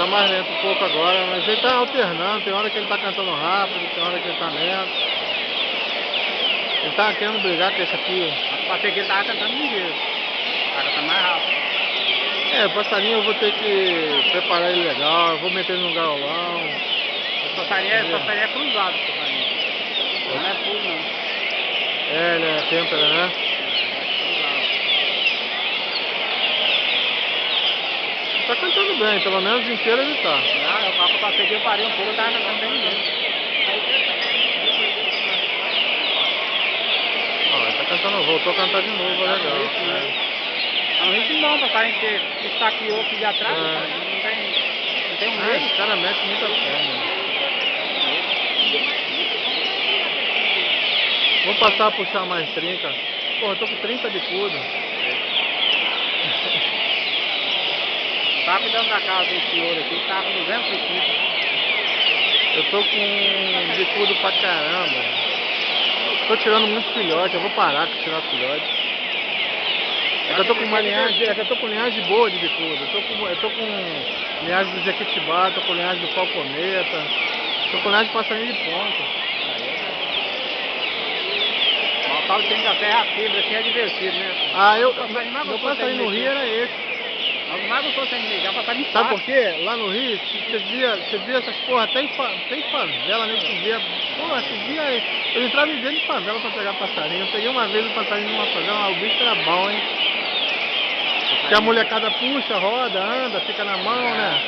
mais lento um pouco agora, mas ele tá alternando, tem hora que ele tá cantando rápido, tem hora que ele tá lento. Ele tá querendo brigar com esse aqui. Pode ser que ele tava cantando ligeiro. Tá cantando mais rápido. É, o passarinho eu vou ter que preparar ele legal, eu vou meter ele no gaulão. O passarinho é cruzado, o passarinho. Não é puro, não. É, ele é têmpera, né? Tá cantando bem, pelo menos inteiro ele tá. Ah, o papo passei que eu parei um pouco, eu tava cantando bem mesmo. Ó, ele tá cantando, voltou a cantar de novo, legal. É um ritmo bom, passarinho, que estaqueou aqui de atrás, não tem um medo. Esse cara mete muita perna. Vou passar a puxar mais trinca. Pô, eu tô com 30 bicudo. Tava cuidando da casa do senhor aqui, tava com 250. Eu tô com bicudo pra caramba. Tô tirando muito filhote, eu vou parar com tirar filhote. É que eu tô com uma linhagem, é que eu tô com linhagem boa de bicudo. Eu tô com linhagem do Jequitibá, tô com linhagem do Falconeta, tô com linhagem de passarinho de ponta. O tal de trinca terra, a fibra assim é divertido, né? Ah, Meu passarinho no Rio era esse. O que mais gostou sem me ligar, passarinho fácil. Sabe por quê? Lá no Rio, você via essas porra, tem favela, né? Que via. Porra, você via. Eu entrava dentro de favela pra pegar passarinho. Eu peguei uma vez um passarinho numa favela, o bicho era bom, hein? Que a molecada puxa, roda, anda, fica na mão, né?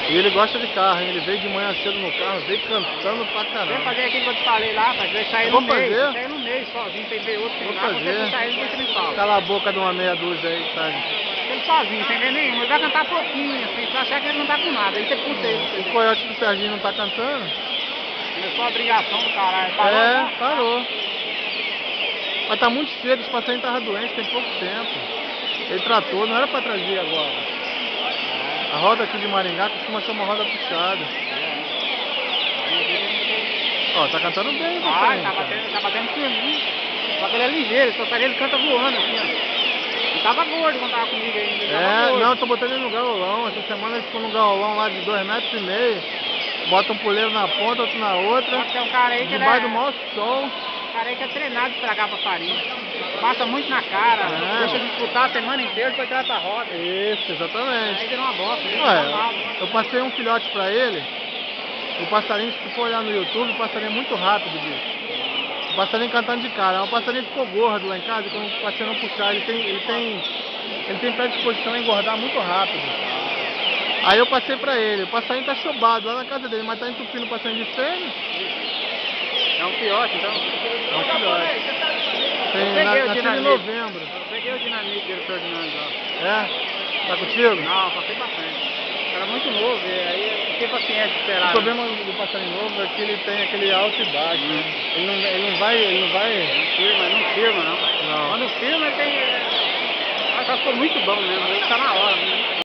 E ele gosta de carro, hein? Ele veio de manhã cedo no carro, veio cantando pra caramba. Vem fazer aquilo que eu te falei lá, mas vai sair no meio. Sair no meio sozinho, sem ver outro Vou pingar, fazer. você puxar ele deixa ele fala. Cala a boca de uma meia dúzia aí, tá? Ele sozinho, sem ver nenhum. Ele vai cantar pouquinho, assim, você achar que ele não tá com nada. Aí você puxa ele. O coiote do Serginho não tá cantando? Começou a obrigação do caralho. Parou, É, né? parou. Mas tá muito cedo, esse passarinho tava doente, tem pouco tempo. Ele tratou, não era pra trazer agora. A roda aqui de Maringá costuma ser uma roda puxada. Ó, tá cantando bem o passarinho. Tá batendo firme. Só que ele é ligeiro, esse passarinho ele canta voando assim, ó. Ele tava gordo quando tava comigo ainda. Não, eu tô botando ele no gaulão. Essa semana ele ficou no gaulão lá de 2,5 metros. Bota um puleiro na ponta, outro na outra. Tem um cara aí que debaixo do maior sol. O cara aí que é treinado de estragar passarinho. Passa muito na cara, deixa disputar a semana inteira, depois traz pra roda. Isso, exatamente. Aí deu uma bosta. Eu passei um filhote pra ele. O passarinho, se for olhar no YouTube, o passarinho é muito rápido, bicho. O passarinho cantando de cara. O passarinho ficou gordo lá em casa, quando o passarinho não puxar, ele tem predisposição a engordar muito rápido. Aí eu passei pra ele. O passarinho tá chobado lá na casa dele, mas tá entupindo o passarinho de fêmea. É um filhote, então? É um filhote. Tem nascido em novembro. Eu peguei o dinamite dele, Ferdinando, ó. É? Tá contigo? Não, passei bastante. Era muito novo, e aí eu fiquei paciente de esperar. O problema do passarinho novo é que ele tem aquele alto e baixo. Ele não vai. Não firma, não. Não. Quando firma, ele tem. Acho que ficou muito bom mesmo, ele tá na hora, né?